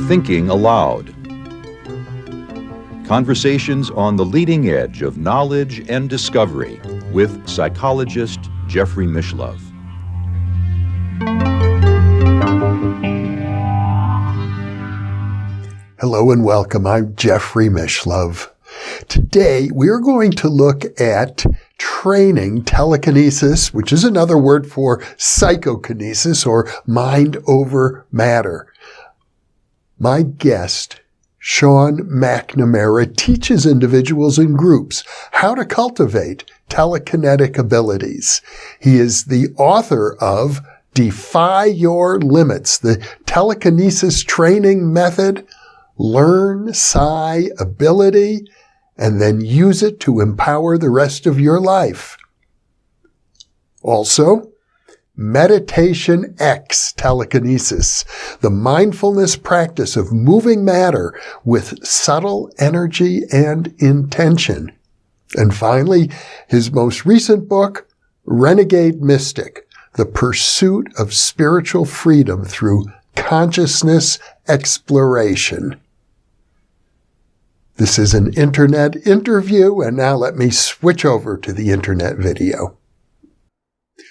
Thinking Aloud. Conversations on the leading edge of knowledge and discovery with psychologist Jeffrey Mishlove. Hello and welcome. I'm Jeffrey Mishlove. Today we're going to look at training telekinesis, which is another word for psychokinesis or mind over matter. My guest, Sean McNamara, teaches individuals and groups how to cultivate telekinetic abilities. He is the author of Defy Your Limits, the telekinesis training method. Learn Psi ability and then use it to empower the rest of your life. Also, Meditation X Telekinesis, the mindfulness practice of moving matter with subtle energy and intention. And finally, his most recent book, Renegade Mystic, the pursuit of spiritual freedom through consciousness exploration. This is an internet interview, and now let me switch over to the internet video.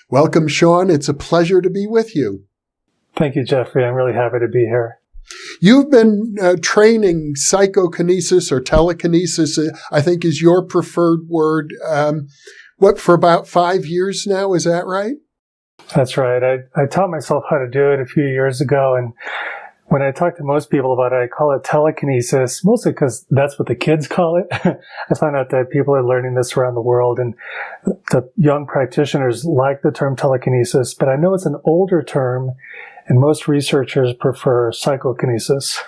Welcome, Sean. It's a pleasure to be with you. Thank you, Jeffrey. I'm really happy to be here. You've been training psychokinesis or telekinesis, I think is your preferred word, for about 5 years now, is that right? That's right. I taught myself how to do it a few years ago, and when I talk to most people about it, I call it telekinesis, mostly because that's what the kids call it. I find out that people are learning this around the world, and the young practitioners like the term telekinesis, but I know it's an older term, and most researchers prefer psychokinesis.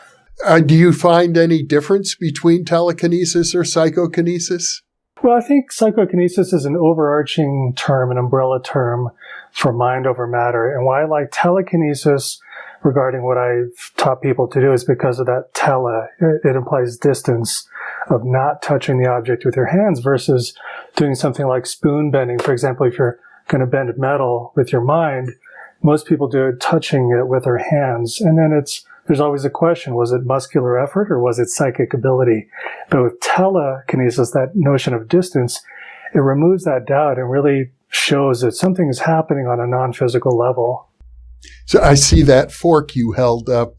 Do you find any difference between telekinesis or psychokinesis? Well, I think psychokinesis is an overarching term, an umbrella term for mind over matter, and why I like telekinesis regarding what I've taught people to do is because of that tele. It implies distance of not touching the object with your hands versus doing something like spoon bending. For example, if you're going to bend metal with your mind, most people do it touching it with their hands. And then there's always a question, was it muscular effort or was it psychic ability? But with telekinesis, that notion of distance, it removes that doubt and really shows that something is happening on a non-physical level. So I see that fork you held up.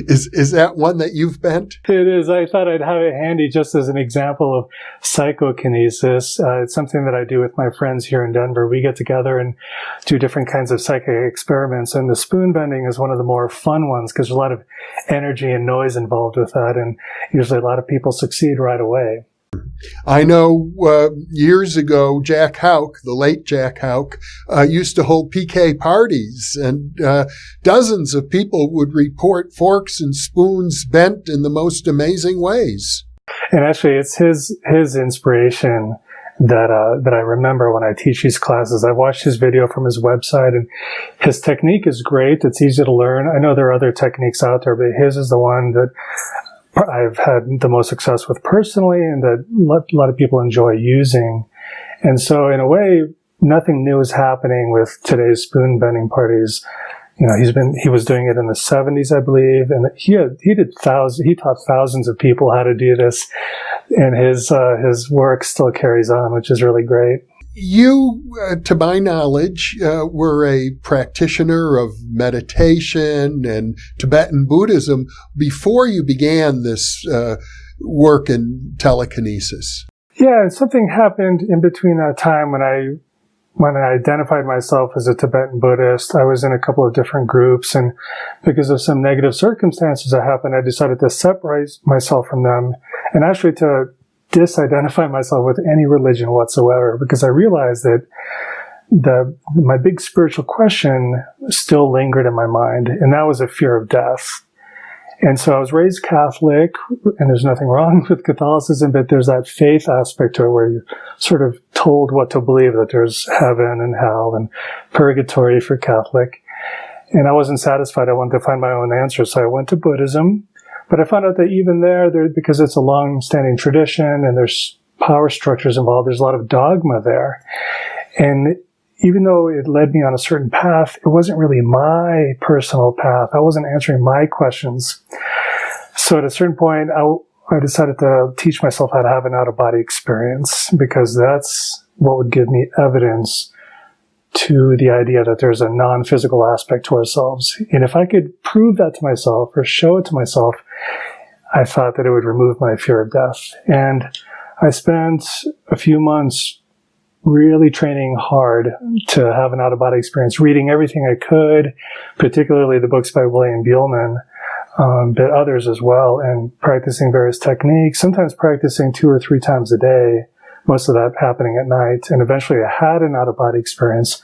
Is that one that you've bent? It is. I thought I'd have it handy just as an example of psychokinesis. It's something that I do with my friends here in Denver. We get together and do different kinds of psychic experiments. And the spoon bending is one of the more fun ones because there's a lot of energy and noise involved with that. And usually a lot of people succeed right away. I know years ago, Jack Houck, the late Jack Houck, used to hold PK parties, and dozens of people would report forks and spoons bent in the most amazing ways. And actually, it's his inspiration that I remember when I teach these classes. I watched his video from his website, and his technique is great. It's easy to learn. I know there are other techniques out there, but his is the one that I've had the most success with personally and that a lot of people enjoy using. And so in a way, nothing new is happening with today's spoon bending parties. You know, he was doing it in the 70s, I believe, and he taught thousands of people how to do this, and his work still carries on, which is really great. You, to my knowledge, were a practitioner of meditation and Tibetan Buddhism before you began this work in telekinesis. Yeah, and something happened in between that time when I identified myself as a Tibetan Buddhist. I was in a couple of different groups, and because of some negative circumstances that happened, I decided to separate myself from them and actually to disidentify myself with any religion whatsoever, because I realized that my big spiritual question still lingered in my mind, and that was a fear of death. And so I was raised Catholic, and there's nothing wrong with Catholicism, but there's that faith aspect to it where you're sort of told what to believe, that there's heaven and hell and purgatory for Catholic. And I wasn't satisfied. I wanted to find my own answer, so I went to Buddhism. But I found out that even there, because it's a long-standing tradition and there's power structures involved, there's a lot of dogma there. And even though it led me on a certain path, it wasn't really my personal path. I wasn't answering my questions. So at a certain point, I decided to teach myself how to have an out-of-body experience, because that's what would give me evidence to the idea that there's a non-physical aspect to ourselves. And if I could prove that to myself or show it to myself, I thought that it would remove my fear of death. And I spent a few months really training hard to have an out-of-body experience, reading everything I could, particularly the books by William Buhlman, but others as well, and practicing various techniques, sometimes practicing 2 or 3 times a day, most of that happening at night. And eventually I had an out-of-body experience.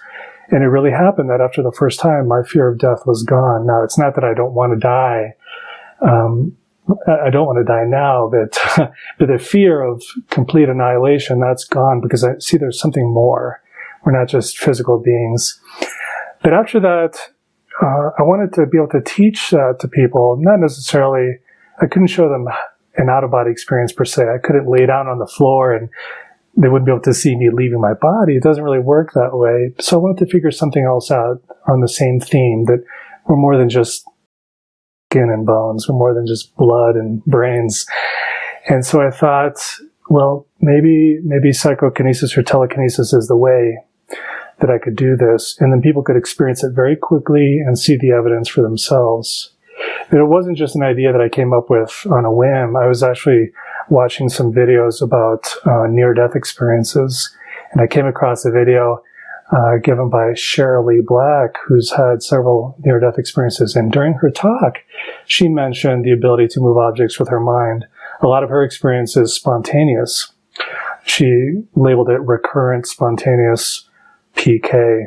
And it really happened that after the first time, my fear of death was gone. Now, it's not that I don't want to die. I don't want to die now, but the fear of complete annihilation, that's gone, because I see there's something more. We're not just physical beings. But after that, I wanted to be able to teach that to people, not necessarily, I couldn't show them an out-of-body experience per se. I couldn't lay down on the floor and they wouldn't be able to see me leaving my body. It doesn't really work that way. So I wanted to figure something else out on the same theme, that we're more than just skin and bones. We're more than just blood and brains. And so I thought, well, maybe psychokinesis or telekinesis is the way that I could do this. And then people could experience it very quickly and see the evidence for themselves. But it wasn't just an idea that I came up with on a whim. I was actually watching some videos about near-death experiences. And I came across a video given by Cheryl Lee Black, who's had several near-death experiences. And during her talk, she mentioned the ability to move objects with her mind. A lot of her experience is spontaneous. She labeled it recurrent spontaneous PK,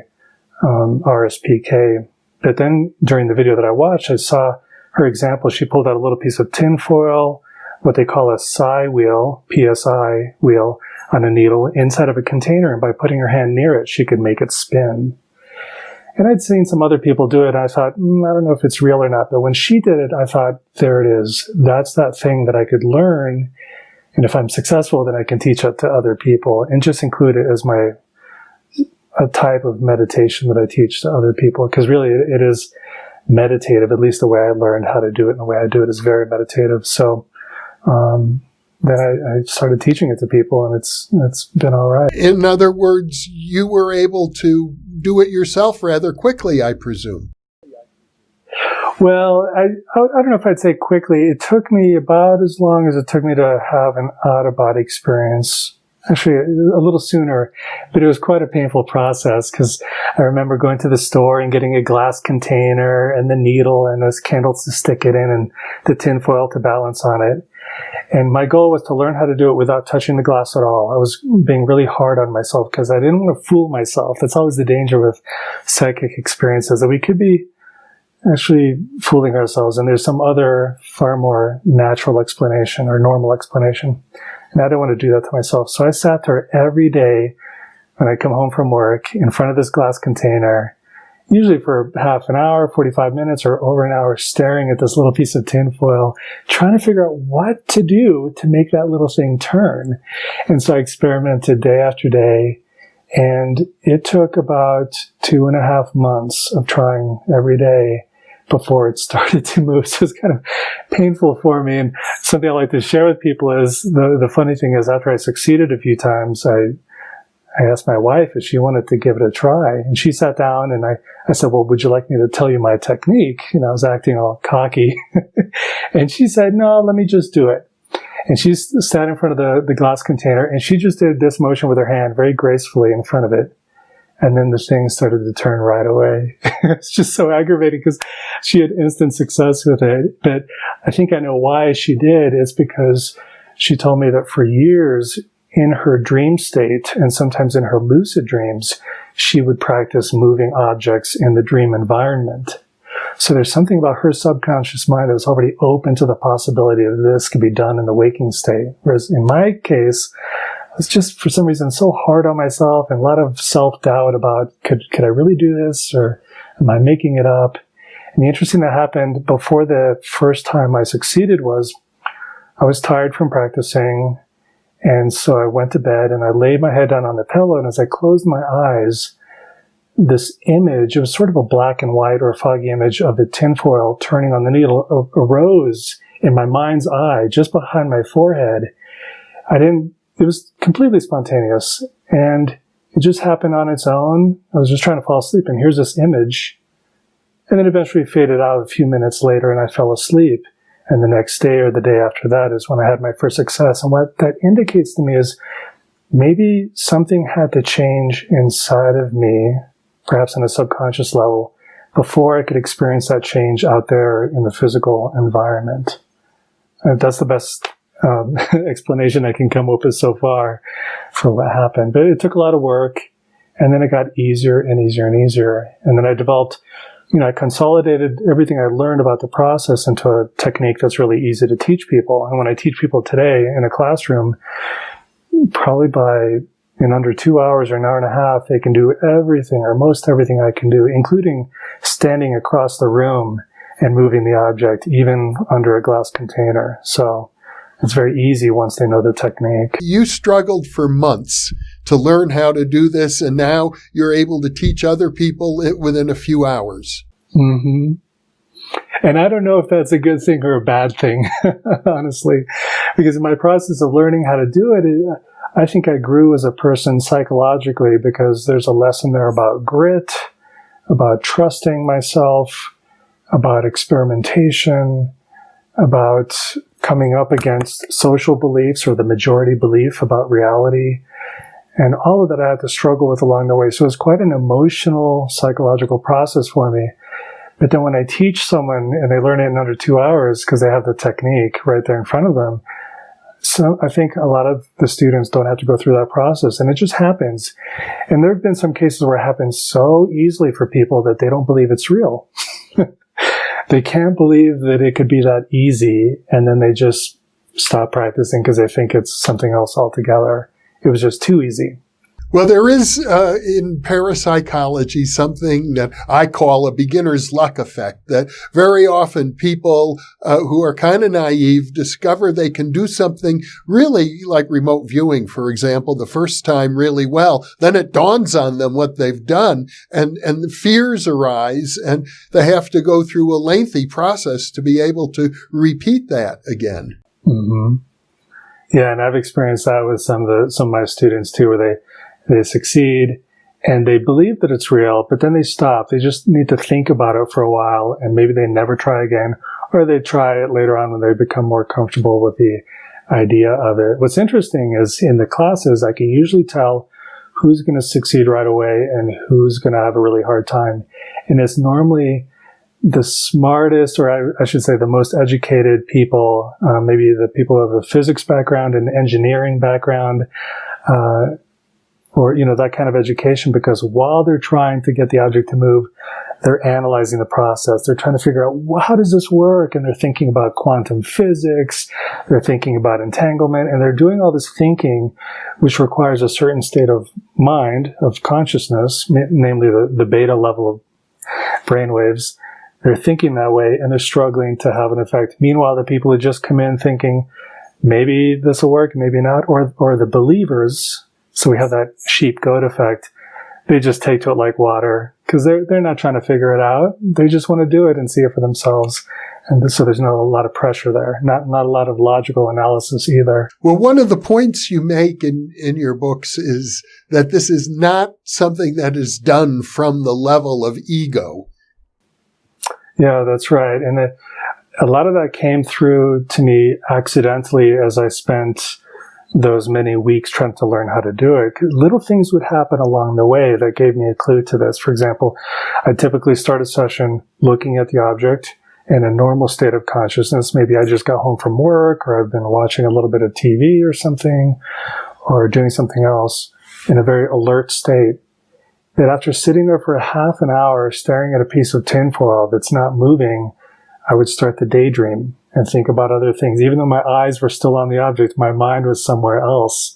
RSPK. But then during the video that I watched, I saw her example. She pulled out a little piece of tinfoil, what they call a Psi wheel, PSI wheel, on a needle inside of a container. And by putting her hand near it, she could make it spin. And I'd seen some other people do it. And I thought, I don't know if it's real or not. But when she did it, I thought, there it is. That's that thing that I could learn. And if I'm successful, then I can teach it to other people and just include it as a type of meditation that I teach to other people. Because really it is meditative, at least the way I learned how to do it and the way I do it is very meditative. So then I started teaching it to people, and it's been all right. In other words, you were able to do it yourself rather quickly, I presume. Well, I don't know if I'd say quickly. It took me about as long as it took me to have an out-of-body experience. Actually, a little sooner, but it was quite a painful process, because I remember going to the store and getting a glass container and the needle and those candles to stick it in and the tinfoil to balance on it. And my goal was to learn how to do it without touching the glass at all. I was being really hard on myself because I didn't want to fool myself. That's always the danger with psychic experiences, that we could be actually fooling ourselves. And there's some other far more natural explanation or normal explanation. And I didn't want to do that to myself. So I sat there every day when I come home from work in front of this glass container, usually for half an hour, 45 minutes, or over an hour, staring at this little piece of tinfoil, trying to figure out what to do to make that little thing turn. And so I experimented day after day. And it took about 2.5 months of trying every day before it started to move. So it's kind of painful for me. And something I like to share with people is the funny thing is, after I succeeded a few times, I asked my wife if she wanted to give it a try. And she sat down and I said, well, would you like me to tell you my technique? You know, I was acting all cocky. And she said, no, let me just do it. And she sat in front of the glass container and she just did this motion with her hand very gracefully in front of it. And then the thing started to turn right away. It's just so aggravating because she had instant success with it. But I think I know why she did. It's because she told me that for years in her dream state and sometimes in her lucid dreams, she would practice moving objects in the dream environment. So there's something about her subconscious mind that was already open to the possibility that this could be done in the waking state. Whereas in my case, I was just for some reason so hard on myself and a lot of self-doubt about could I really do this, or am I making it up? And the interesting that happened before the first time I succeeded was I was tired from practicing, and so I went to bed and I laid my head down on the pillow, and as I closed my eyes, this image, it was sort of a black and white or foggy image of the tinfoil turning on the needle, arose in my mind's eye, just behind my forehead. It was completely spontaneous, and it just happened on its own. I was just trying to fall asleep, and here's this image. And then eventually faded out a few minutes later, and I fell asleep. And the next day or the day after that is when I had my first success. And what that indicates to me is maybe something had to change inside of me, perhaps on a subconscious level, before I could experience that change out there in the physical environment. And that's the best explanation I can come up with so far for what happened. But it took a lot of work, and then it got easier and easier and easier. And then I developed, I consolidated everything I learned about the process into a technique that's really easy to teach people. And when I teach people today in a classroom, probably in under 2 hours or an hour and a half, they can do everything or most everything I can do, including standing across the room and moving the object, even under a glass container. So it's very easy once they know the technique. You struggled for months to learn how to do this, and now you're able to teach other people it within a few hours. Mm-hmm. And I don't know if that's a good thing or a bad thing, honestly, because in my process of learning how to do it, I think I grew as a person psychologically, because there's a lesson there about grit, about trusting myself, about experimentation, about coming up against social beliefs or the majority belief about reality. And all of that I had to struggle with along the way. So it was quite an emotional, psychological process for me. But then when I teach someone and they learn it in under 2 hours because they have the technique right there in front of them, so I think a lot of the students don't have to go through that process, and it just happens. And there have been some cases where it happens so easily for people that they don't believe it's real. They can't believe that it could be that easy, and then they just stop practicing because they think it's something else altogether. It was just too easy. Well, there is in parapsychology something that I call a beginner's luck effect, that very often people who are kind of naive discover they can do something really like remote viewing, for example, the first time really well. Then it dawns on them what they've done, and the fears arise, and they have to go through a lengthy process to be able to repeat that again. Mm-hmm. Yeah, and I've experienced that with some of my students too, where they succeed and they believe that it's real, but then they stop. They just need to think about it for a while, and maybe they never try again, or they try it later on when they become more comfortable with the idea of it. What's interesting is in the classes, I can usually tell who's going to succeed right away and who's going to have a really hard time. And it's normally the smartest, or I should say the most educated people, maybe the people who have a physics background and engineering background, or, that kind of education, because while they're trying to get the object to move, they're analyzing the process. They're trying to figure out, well, how does this work? And they're thinking about quantum physics. They're thinking about entanglement, and they're doing all this thinking, which requires a certain state of mind, of consciousness, namely the beta level of brainwaves. They're thinking that way, and they're struggling to have an effect. Meanwhile, the people who just come in thinking, maybe this will work, maybe not, or the believers, so we have that sheep-goat effect, they just take to it like water, because they're not trying to figure it out. They just want to do it and see it for themselves. And so there's not a lot of pressure there, not a lot of logical analysis either. Well, one of the points you make in your books is that this is not something that is done from the level of ego. Yeah, that's right. And a lot of that came through to me accidentally as I spent those many weeks trying to learn how to do it. Little things would happen along the way that gave me a clue to this. For example, I typically start a session looking at the object in a normal state of consciousness. Maybe I just got home from work, or I've been watching a little bit of TV or something, or doing something else in a very alert state. That after sitting there for a half an hour staring at a piece of tinfoil that's not moving, I would start to daydream and think about other things. Even though my eyes were still on the object, my mind was somewhere else.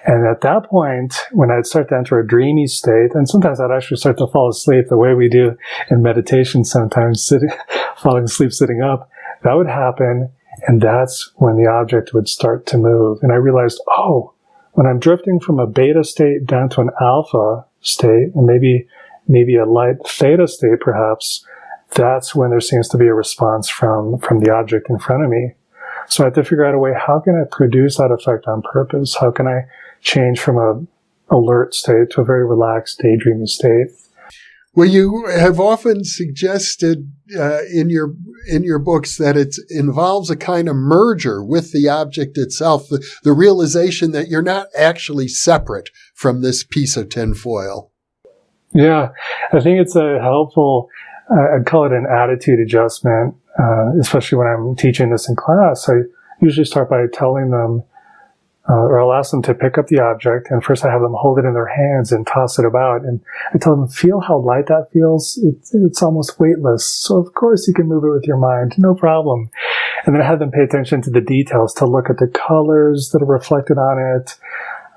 And at that point, when I'd start to enter a dreamy state, and sometimes I'd actually start to fall asleep the way we do in meditation sometimes, falling asleep sitting up, that would happen. And that's when the object would start to move. And I realized, when I'm drifting from a beta state down to an alpha state, and maybe maybe a light theta state perhaps, that's when there seems to be a response from the object in front of me. So I have to figure out a way, how can I produce that effect on purpose? How can I change from a alert state to a very relaxed, daydreaming state? Well, you have often suggested in your books that it involves a kind of merger with the object itself, the realization that you're not actually separate from this piece of tinfoil. Yeah, I think it's a helpful, I'd call it an attitude adjustment, especially when I'm teaching this in class. I usually start by telling them, or I'll ask them to pick up the object, and first I have them hold it in their hands and toss it about, and I tell them, feel how light that feels. It's almost weightless, so of course you can move it with your mind, no problem. And then I have them pay attention to the details, to look at the colors that are reflected on it.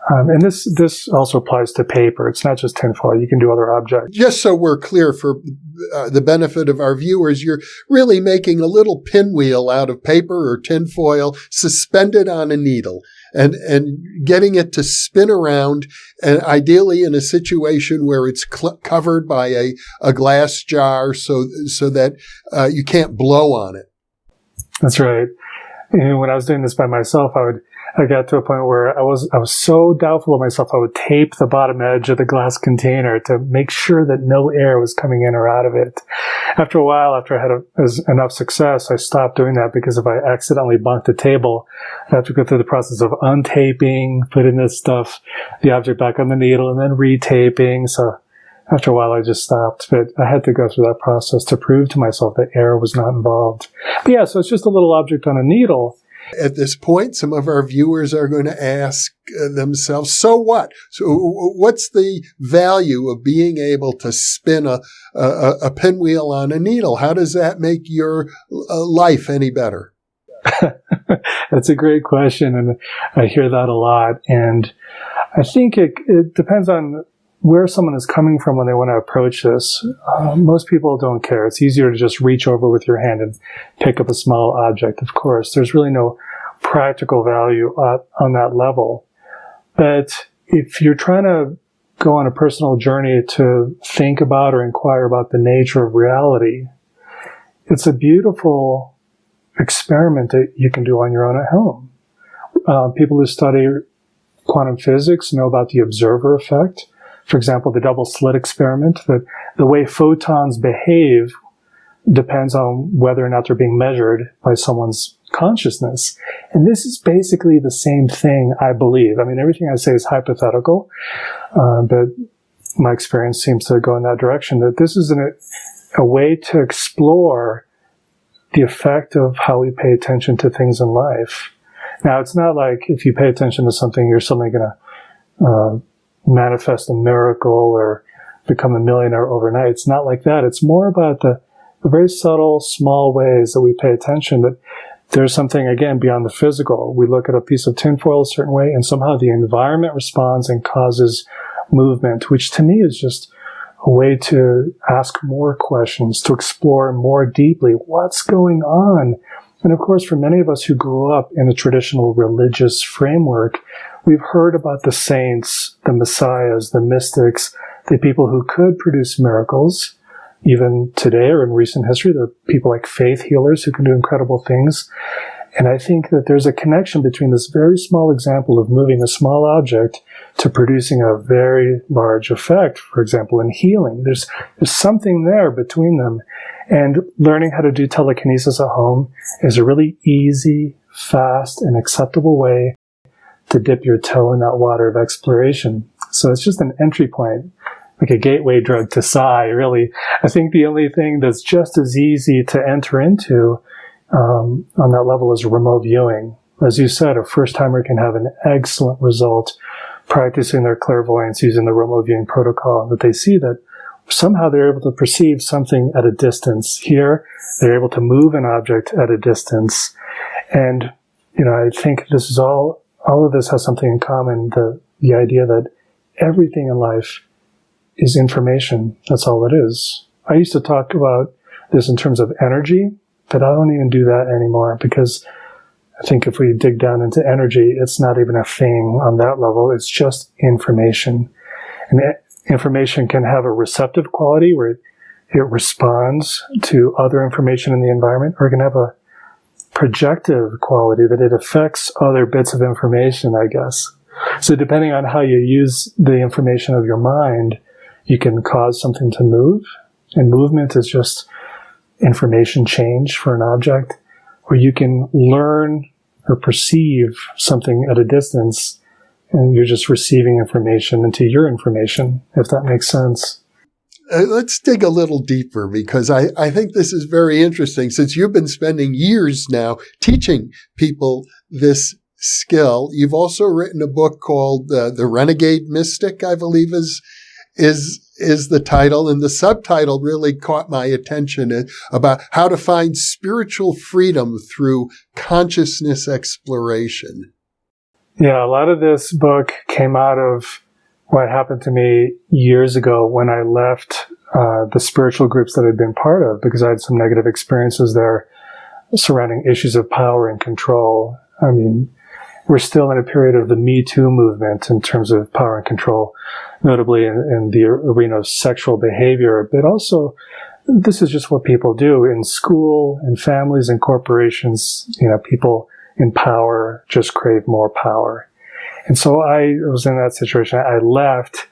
And this also applies to paper. It's not just tinfoil. You can do other objects. Just so we're clear for the benefit of our viewers, you're really making a little pinwheel out of paper or tinfoil suspended on a needle and getting it to spin around, and ideally in a situation where it's covered by a glass jar so that you can't blow on it. That's right. And when I was doing this by myself, I got to a point where I was so doubtful of myself, I would tape the bottom edge of the glass container to make sure that no air was coming in or out of it. After a while, after I had enough success, I stopped doing that, because if I accidentally bumped the table, I have to go through the process of untaping, putting this stuff, the object back on the needle, and then retaping. So after a while, I just stopped. But I had to go through that process to prove to myself that air was not involved. But yeah, so it's just a little object on a needle. At this point, some of our viewers are going to ask themselves, so what? So what's the value of being able to spin a pinwheel on a needle? How does that make your life any better? That's a great question, and I hear that a lot. And I think it depends on where someone is coming from when they want to approach this. Most people don't care. It's easier to just reach over with your hand and pick up a small object. Of course, there's really no practical value on that level. But if you're trying to go on a personal journey to think about or inquire about the nature of reality, it's a beautiful experiment that you can do on your own at home. People who study quantum physics know about the observer effect. For example, the double slit experiment, that the way photons behave depends on whether or not they're being measured by someone's consciousness. And this is basically the same thing, I believe. I mean, everything I say is hypothetical, but my experience seems to go in that direction, that this is a way to explore the effect of how we pay attention to things in life. Now, it's not like if you pay attention to something, you're suddenly going to manifest a miracle or become a millionaire overnight. It's not like that. It's more about the very subtle, small ways that we pay attention, that there's something, again, beyond the physical. We look at a piece of tinfoil a certain way, and somehow the environment responds and causes movement, which to me is just a way to ask more questions, to explore more deeply what's going on. And of course, for many of us who grew up in a traditional religious framework, we've heard about the saints, the messiahs, the mystics, the people who could produce miracles. Even today or in recent history, there are people like faith healers who can do incredible things. And I think that there's a connection between this very small example of moving a small object to producing a very large effect, for example, in healing. There's something there between them. And learning how to do telekinesis at home is a really easy, fast, and acceptable way to dip your toe in that water of exploration. So it's just an entry point, like a gateway drug to Psi, really. I think the only thing that's just as easy to enter into on that level is remote viewing. As you said, a first-timer can have an excellent result practicing their clairvoyance using the remote viewing protocol, that they see that somehow they're able to perceive something at a distance. Here, they're able to move an object at a distance. And, I think this is all of this has something in common, the idea that everything in life is information. That's all it is. I used to talk about this in terms of energy, but I don't even do that anymore, because I think if we dig down into energy, it's not even a thing on that level. It's just information. And information can have a receptive quality where it responds to other information in the environment, or it can have a projective quality that it affects other bits of information, I guess. So depending on how you use the information of your mind, you can cause something to move. And movement is just information change for an object, or you can learn or perceive something at a distance, and you're just receiving information into your information, if that makes sense. Let's dig a little deeper, because I think this is very interesting, since you've been spending years now teaching people this skill. You've also written a book called The Renegade Mystic, I believe is the title, and the subtitle really caught my attention, about how to find spiritual freedom through consciousness exploration. Yeah, a lot of this book came out of what happened to me years ago when I left the spiritual groups that I'd been part of, because I had some negative experiences there surrounding issues of power and control. I mean, we're still in a period of the Me Too movement in terms of power and control, notably in the arena of sexual behavior, but also this is just what people do in school, in families, in corporations. People in power just crave more power. And so I was in that situation. I left,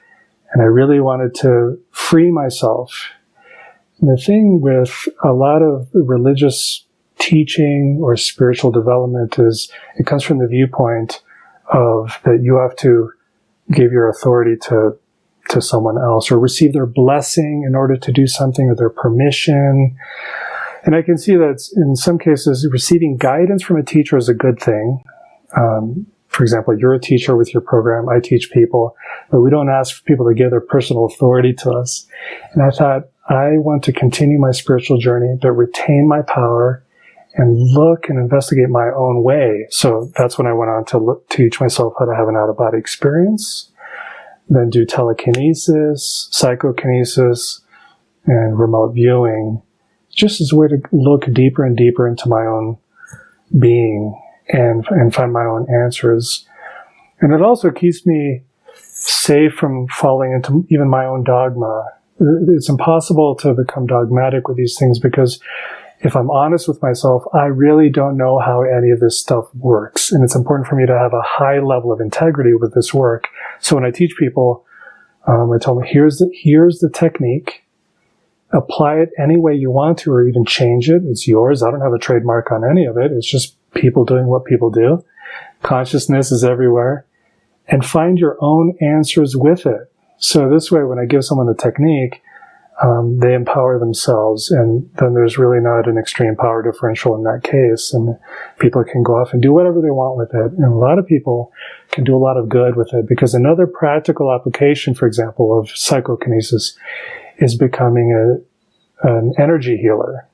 and I really wanted to free myself. And the thing with a lot of religious teaching or spiritual development is it comes from the viewpoint of that you have to give your authority to someone else, or receive their blessing in order to do something, or their permission. And I can see that in some cases, receiving guidance from a teacher is a good thing. For example, you're a teacher with your program. I teach people, but we don't ask people to give their personal authority to us. And I thought, I want to continue my spiritual journey, but retain my power and look and investigate my own way. So that's when I went on to teach myself how to have an out-of-body experience, then do telekinesis, psychokinesis, and remote viewing, just as a way to look deeper and deeper into my own being and find my own answers. And it also keeps me safe from falling into even my own dogma. It's impossible to become dogmatic with these things, because if I'm honest with myself, I really don't know how any of this stuff works. And it's important for me to have a high level of integrity with this work. So when I teach people, I tell them, here's the technique. Apply it any way you want to, or even change it. It's yours. I don't have a trademark on any of it. It's just people doing what people do. Consciousness is everywhere. And find your own answers with it. So this way, when I give someone the technique, they empower themselves, and then there's really not an extreme power differential in that case, and people can go off and do whatever they want with it. And a lot of people can do a lot of good with it, because another practical application, for example, of psychokinesis is becoming an energy healer,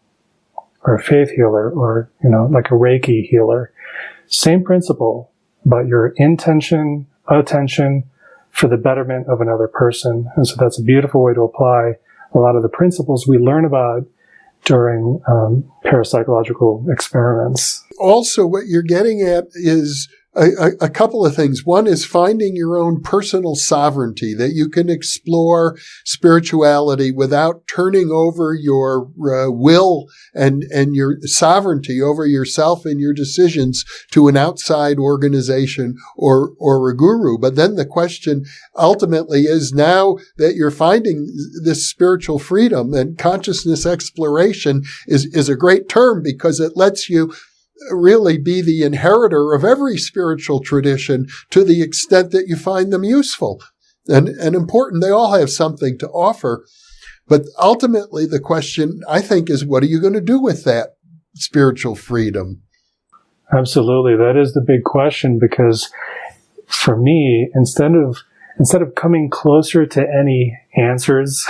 or a faith healer, or like a Reiki healer. Same principle, but your intention, attention for the betterment of another person. And so that's a beautiful way to apply a lot of the principles we learn about during parapsychological experiments. Also, what you're getting at is a couple of things. One is finding your own personal sovereignty, that you can explore spirituality without turning over your will and your sovereignty over yourself and your decisions to an outside organization or a guru. But then the question ultimately is, now that you're finding this spiritual freedom, and consciousness exploration is a great term, because it lets you really be the inheritor of every spiritual tradition to the extent that you find them useful and important. They all have something to offer. But ultimately, the question, I think, is what are you going to do with that spiritual freedom? Absolutely. That is the big question, because for me, instead of coming closer to any answers,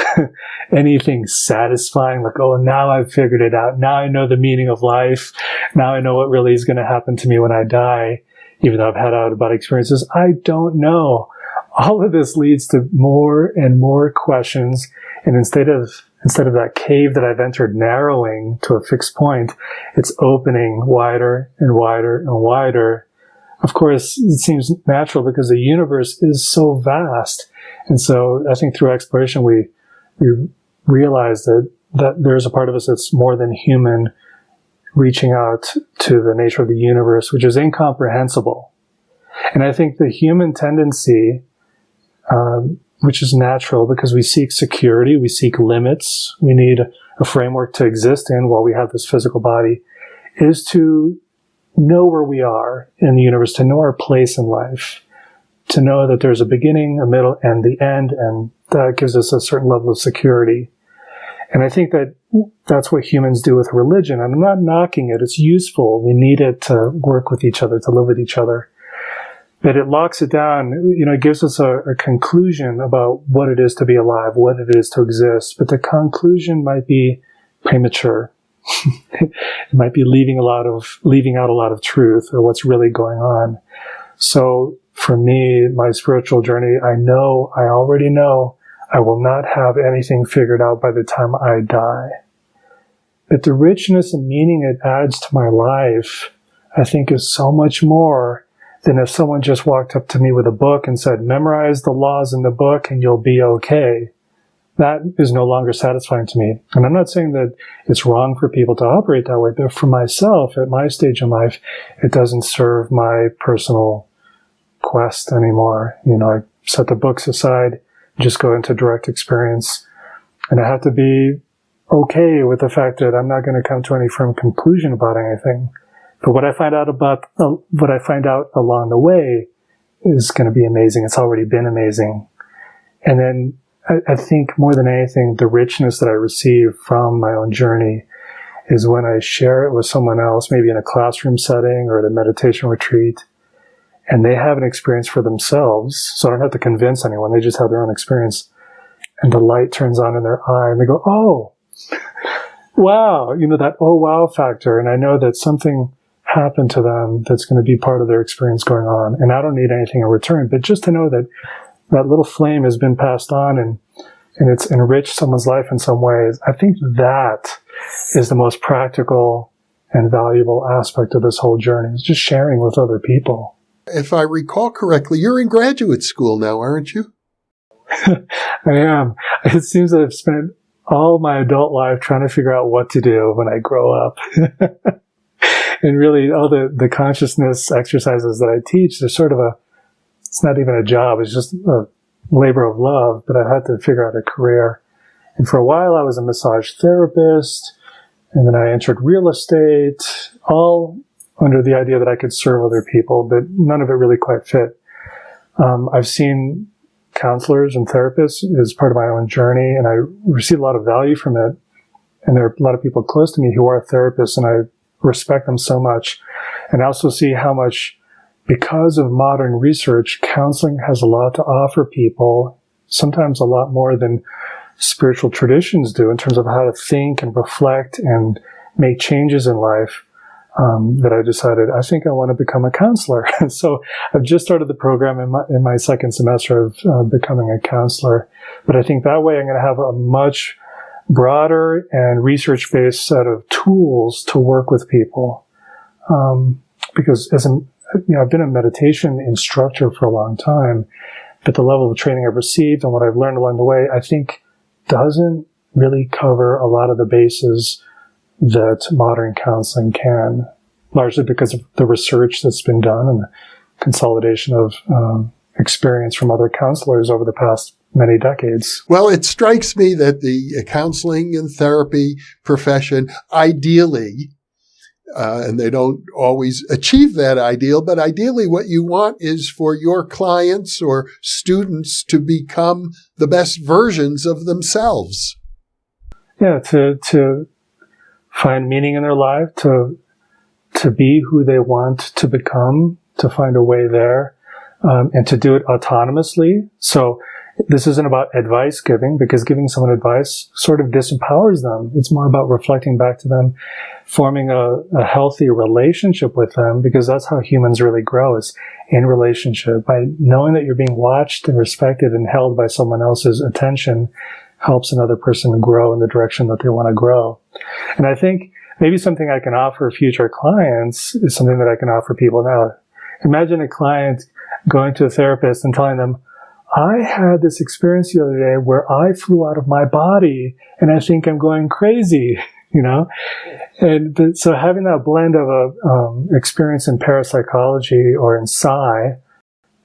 anything satisfying, like, oh, now I've figured it out. Now I know the meaning of life. Now I know what really is going to happen to me when I die, even though I've had out-of-body experiences. I don't know. All of this leads to more and more questions. And instead of that cave that I've entered narrowing to a fixed point, it's opening wider and wider and wider of course, it seems natural because the universe is so vast. And so I think through exploration, we realize that there's a part of us that's more than human, reaching out to the nature of the universe, which is incomprehensible. And I think the human tendency, which is natural because we seek security, we seek limits, we need a framework to exist in while we have this physical body, is to know where we are in the universe, to know our place in life, to know that there's a beginning, a middle, and the end, and that gives us a certain level of security. And I think that that's what humans do with religion. I'm not knocking it. It's useful. We need it to work with each other, to live with each other. But it locks it down. It gives us a conclusion about what it is to be alive, what it is to exist. But the conclusion might be premature. It might be leaving out a lot of truth or what's really going on. So for me, my spiritual journey, I already know I will not have anything figured out by the time I die. But the richness and meaning it adds to my life, I think, is so much more than if someone just walked up to me with a book and said, memorize the laws in the book and you'll be okay. That is no longer satisfying to me. And I'm not saying that it's wrong for people to operate that way, but for myself, at my stage in life, it doesn't serve my personal quest anymore. I set the books aside, just go into direct experience. And I have to be okay with the fact that I'm not going to come to any firm conclusion about anything. But what I find out along the way is going to be amazing. It's already been amazing. And then I think more than anything, the richness that I receive from my own journey is when I share it with someone else, maybe in a classroom setting or at a meditation retreat, and they have an experience for themselves. So I don't have to convince anyone. They just have their own experience. And the light turns on in their eye and they go, oh, wow, that oh, wow factor. And I know that something happened to them that's going to be part of their experience going on. And I don't need anything in return, but just to know that that little flame has been passed on and it's enriched someone's life in some ways. I think that is the most practical and valuable aspect of this whole journey. It's just sharing with other people. If I recall correctly, you're in graduate school now, aren't you? I am. It seems that I've spent all my adult life trying to figure out what to do when I grow up. And really, all the consciousness exercises that I teach, they're sort of it's not even a job, it's just a labor of love, but I had to figure out a career. And for a while, I was a massage therapist, and then I entered real estate, all under the idea that I could serve other people, but none of it really quite fit. I've seen counselors and therapists as part of my own journey, and I receive a lot of value from it. And there are a lot of people close to me who are therapists, and I respect them so much. And I also see how much, because of modern research, counseling has a lot to offer people, sometimes a lot more than spiritual traditions do in terms of how to think and reflect and make changes in life. That I decided, I think I want to become a counselor. So I've just started the program in my second semester of becoming a counselor. But I think that way I'm going to have a much broader and research-based set of tools to work with people. Because I've been a meditation instructor for a long time, but the level of training I've received and what I've learned along the way, I think doesn't really cover a lot of the bases that modern counseling can, largely because of the research that's been done and the consolidation of experience from other counselors over the past many decades. Well, it strikes me that the counseling and therapy profession, ideally, and they don't always achieve that ideal, but ideally what you want is for your clients or students to become the best versions of themselves. Yeah, to find meaning in their life, to be who they want to become, to find a way there, and to do it autonomously. So this isn't about advice giving, because giving someone advice sort of disempowers them. It's more about reflecting back to them, forming a healthy relationship with them, because that's how humans really grow, is in relationship. By knowing that you're being watched and respected and held by someone else's attention helps another person grow in the direction that they want to grow. And I think maybe something I can offer future clients is something that I can offer people now. Imagine a client going to a therapist and telling them, I had this experience the other day where I flew out of my body and I think I'm going crazy, you know? And so having that blend of a experience in parapsychology or in Psi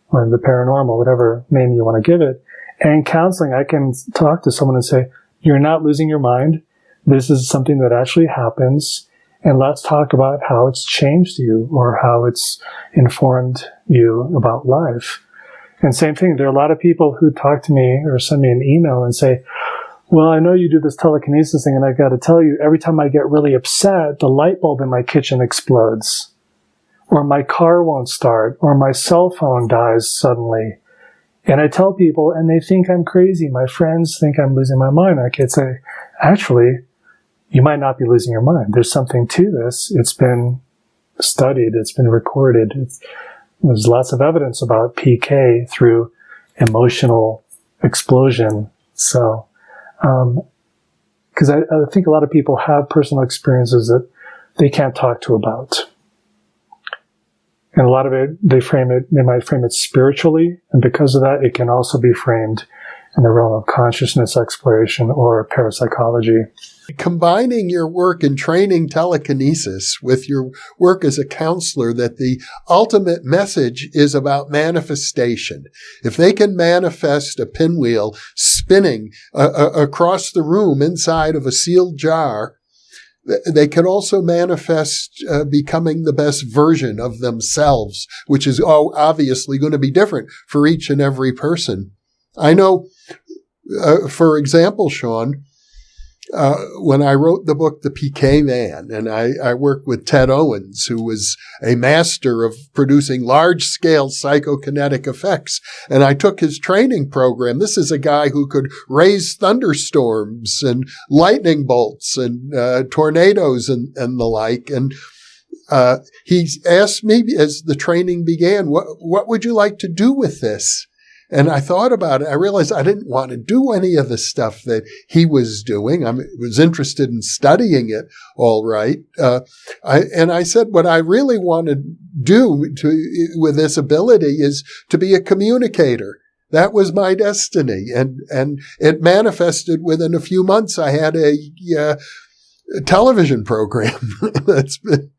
or in the paranormal, whatever name you want to give it, and counseling, I can talk to someone and say, you're not losing your mind. This is something that actually happens. And let's talk about how it's changed you or how it's informed you about life. And same thing, there are a lot of people who talk to me or send me an email and say, well, I know you do this telekinesis thing, and I've got to tell you, every time I get really upset, the light bulb in my kitchen explodes. Or my car won't start, or my cell phone dies suddenly. And I tell people, and they think I'm crazy. My friends think I'm losing my mind. I could say, actually, you might not be losing your mind. There's something to this. It's been studied. It's been recorded. There's lots of evidence about PK through emotional explosion. So, because I think a lot of people have personal experiences that they can't talk to about. And a lot of it, they might frame it spiritually. And because of that, it can also be framed in the realm of consciousness exploration or parapsychology. Combining your work in training telekinesis with your work as a counselor, that the ultimate message is about manifestation. If they can manifest a pinwheel spinning across the room inside of a sealed jar, they can also manifest becoming the best version of themselves, which is obviously going to be different for each and every person. I know, for example, Sean, when I wrote the book, The PK Man, and I worked with Ted Owens, who was a master of producing large-scale psychokinetic effects, and I took his training program. This is a guy who could raise thunderstorms and lightning bolts and tornadoes and the like, and he asked me as the training began, what would you like to do with this? And I thought about it. I realized I didn't want to do any of the stuff that he was doing. I was interested in studying it, all right. I said, what I really want to do with this ability is to be a communicator. That was my destiny. And it manifested within a few months. I had a television program that's been,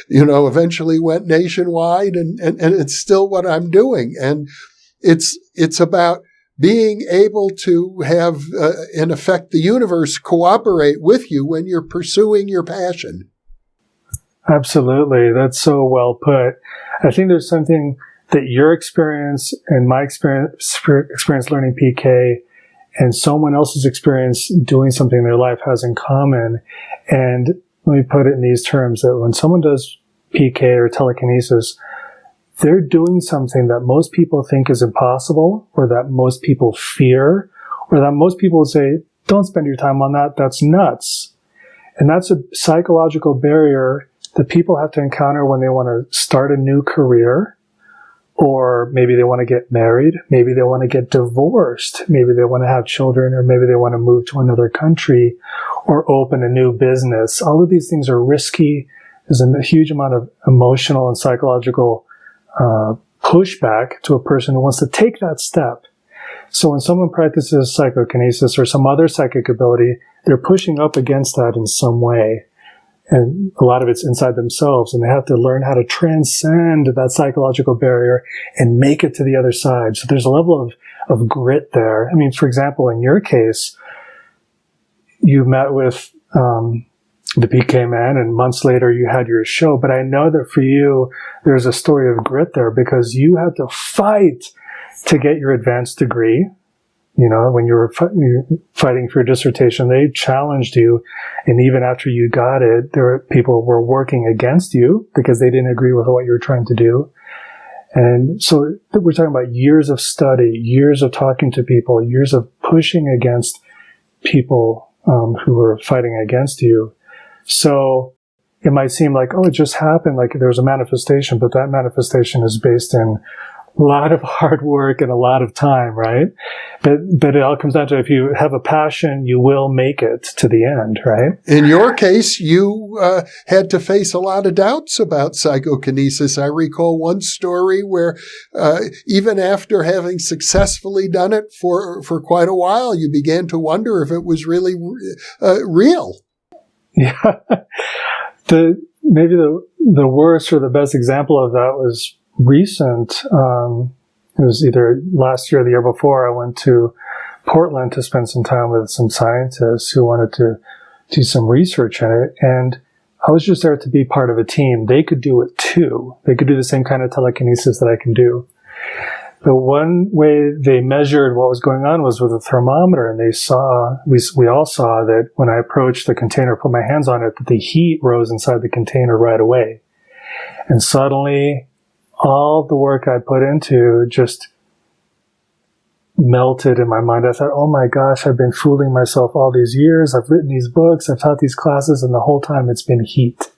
eventually went nationwide, and it's still what I'm doing. And it's about being able to have, in effect, the universe cooperate with you when you're pursuing your passion. Absolutely. That's so well put. I think there's something that your experience and my experience learning PK and someone else's experience doing something in their life has in common. And let me put it in these terms, that when someone does PK or telekinesis, they're doing something that most people think is impossible, or that most people fear, or that most people say, don't spend your time on that, that's nuts. And that's a psychological barrier that people have to encounter when they want to start a new career, or maybe they want to get married, maybe they want to get divorced, maybe they want to have children, or maybe they want to move to another country, or open a new business. All of these things are risky. There's a huge amount of emotional and psychological pushback to a person who wants to take that step. So when someone practices psychokinesis or some other psychic ability, they're pushing up against that in some way. And a lot of it's inside themselves, and they have to learn how to transcend that psychological barrier and make it to the other side. So there's a level of grit there. I mean, for example, in your case, you met with the PK Man, and months later you had your show. But I know that for you, there's a story of grit there, because you had to fight to get your advanced degree. When you were fighting for your dissertation, they challenged you. And even after you got it, people were working against you because they didn't agree with what you were trying to do. And so we're talking about years of study, years of talking to people, years of pushing against people who were fighting against you. So it might seem like, it just happened, like there was a manifestation, but that manifestation is based in lot of hard work and a lot of time, right? But it all comes down to, if you have a passion, you will make it to the end, right? In your case, you had to face a lot of doubts about psychokinesis. I recall one story where even after having successfully done it for quite a while, you began to wonder if it was really real. Yeah. Maybe the worst or the best example of that was recent. It was either last year or the year before. I went to Portland to spend some time with some scientists who wanted to do some research in it. And I was just there to be part of a team. They could do it too. They could do the same kind of telekinesis that I can do. The one way they measured what was going on was with a thermometer, and we all saw that when I approached the container, put my hands on it, that the heat rose inside the container right away. And suddenly, all the work I put into just melted in my mind. I thought, oh my gosh, I've been fooling myself all these years. I've written these books, I've taught these classes, and the whole time it's been heat.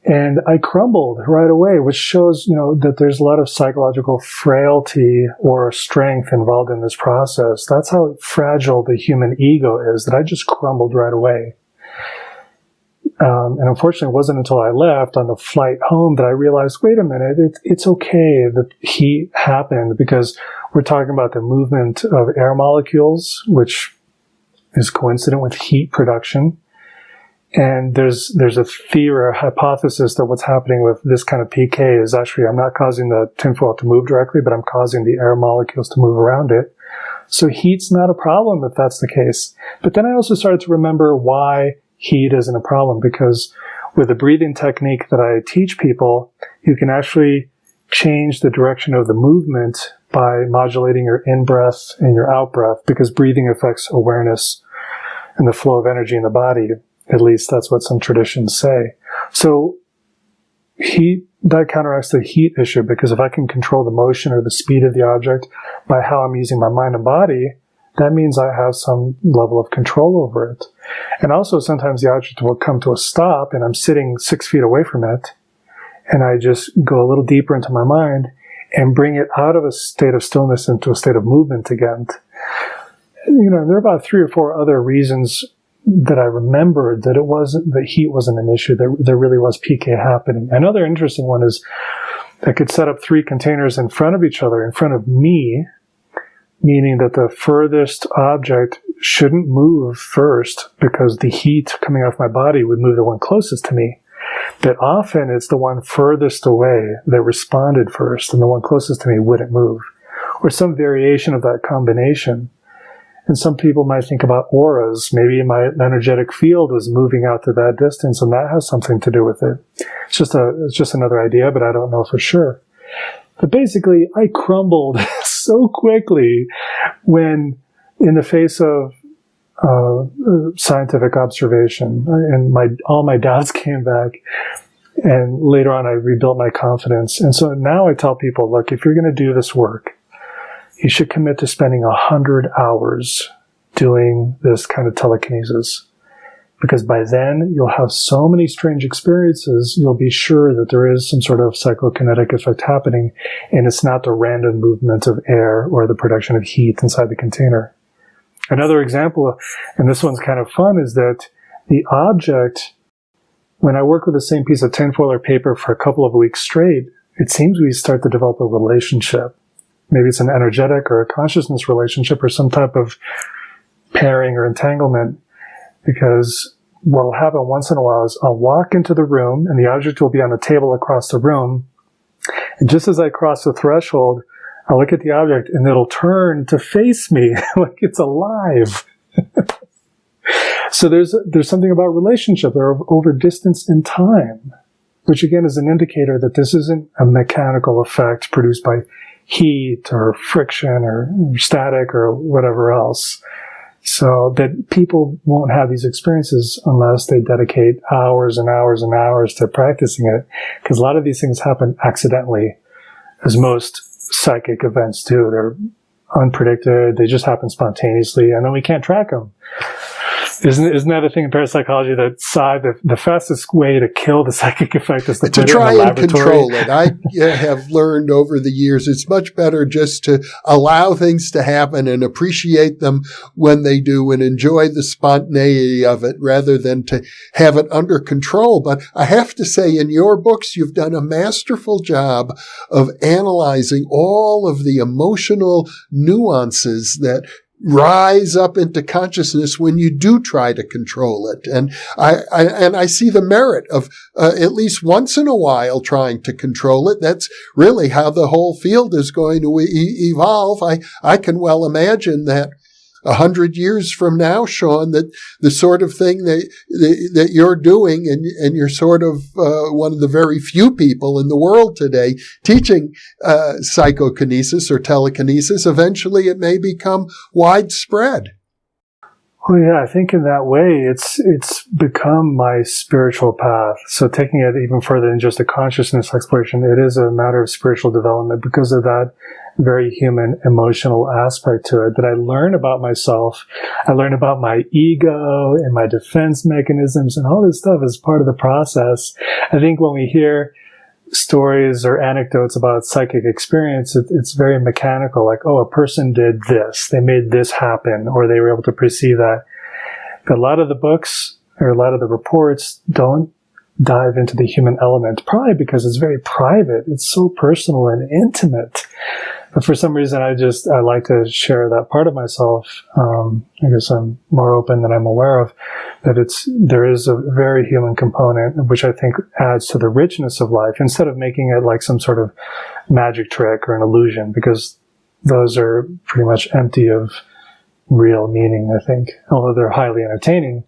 And I crumbled right away, which shows, that there's a lot of psychological frailty or strength involved in this process. That's how fragile the human ego is, that I just crumbled right away. And unfortunately, it wasn't until I left on the flight home that I realized, wait a minute, it's okay that heat happened, because we're talking about the movement of air molecules, which is coincident with heat production. And there's a theory or a hypothesis that what's happening with this kind of PK is actually, I'm not causing the tinfoil to move directly, but I'm causing the air molecules to move around it. So heat's not a problem if that's the case. But then I also started to remember why heat isn't a problem, because with the breathing technique that I teach people, you can actually change the direction of the movement by modulating your in-breath and your out-breath, because breathing affects awareness and the flow of energy in the body. At least that's what some traditions say. So that counteracts the heat issue, because if I can control the motion or the speed of the object by how I'm using my mind and body, that means I have some level of control over it. And also sometimes the object will come to a stop and I'm sitting 6 feet away from it, and I just go a little deeper into my mind and bring it out of a state of stillness into a state of movement again. There are about 3 or 4 other reasons that I remembered that heat wasn't an issue, that there really was PK happening. Another interesting one is I could set up 3 containers in front of each other, in front of me, meaning that the furthest object shouldn't move first, because the heat coming off my body would move the one closest to me. But often it's the one furthest away that responded first, and the one closest to me wouldn't move, or some variation of that combination. And some people might think about auras. Maybe my energetic field was moving out to that distance, and that has something to do with it. It's just another idea, but I don't know for sure. But basically, I crumbled so quickly when, in the face of scientific observation, and all my doubts came back. And later on, I rebuilt my confidence. And so now I tell people, look, if you're going to do this work, you should commit to spending 100 hours doing this kind of telekinesis. Because by then, you'll have so many strange experiences, you'll be sure that there is some sort of psychokinetic effect happening, and it's not the random movement of air or the production of heat inside the container. Another example, and this one's kind of fun, is that the object, when I work with the same piece of tinfoil or paper for a couple of weeks straight, it seems we start to develop a relationship. Maybe it's an energetic or a consciousness relationship or some type of pairing or entanglement. Because what will happen once in a while is I'll walk into the room and the object will be on a table across the room. And just as I cross the threshold, I'll look at the object and it'll turn to face me like it's alive. So there's something about relationship or over distance in time, which again is an indicator that this isn't a mechanical effect produced by heat or friction or static or whatever else. So that people won't have these experiences unless they dedicate hours and hours and hours to practicing it. Because a lot of these things happen accidentally, as most psychic events do. They're unpredicted. They just happen spontaneously, and then we can't track them. Isn't that a thing in parapsychology that Psi, the fastest way to kill the psychic effect is to put try it in the and laboratory? control it. I have learned over the years it's much better just to allow things to happen and appreciate them when they do and enjoy the spontaneity of it rather than to have it under control. But I have to say, in your books, you've done a masterful job of analyzing all of the emotional nuances that rise up into consciousness when you do try to control it. And I see the merit of at least once in a while trying to control it. That's really how the whole field is going to evolve. I can well imagine that 100 years from now, Sean, that the sort of thing that you're doing, and you're sort of one of the very few people in the world today teaching psychokinesis or telekinesis, eventually it may become widespread. Well, yeah, I think in that way, it's become my spiritual path. So taking it even further than just a consciousness exploration, it is a matter of spiritual development because of that very human emotional aspect to it that I learn about myself. I learn about my ego and my defense mechanisms and all this stuff as part of the process. I think when we hear stories or anecdotes about psychic experience, it's very mechanical, like, oh, a person did this, they made this happen, or they were able to perceive that. But a lot of the books or a lot of the reports don't dive into the human element, probably because it's very private. It's so personal and intimate. But for some reason, I like to share that part of myself. I guess I'm more open than I'm aware of, that there is a very human component, which I think adds to the richness of life, instead of making it like some sort of magic trick or an illusion, because those are pretty much empty of real meaning, I think, although they're highly entertaining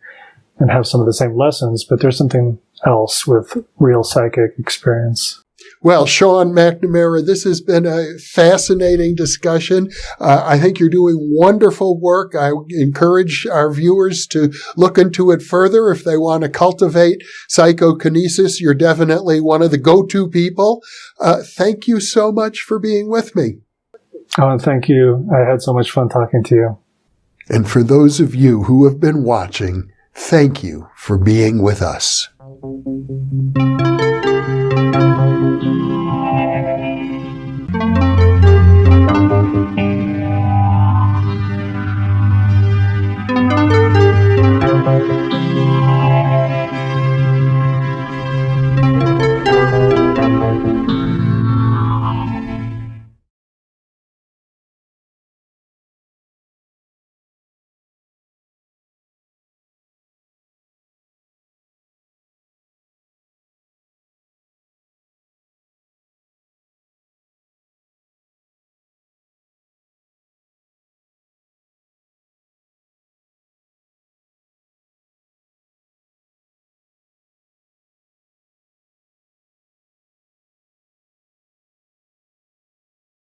and have some of the same lessons, but there's something else with real psychic experience. Well, Sean McNamara, this has been a fascinating discussion. I think you're doing wonderful work. I encourage our viewers to look into it further. If they want to cultivate psychokinesis, you're definitely one of the go-to people. Thank you so much for being with me. Oh, thank you. I had so much fun talking to you. And for those of you who have been watching, thank you for being with us.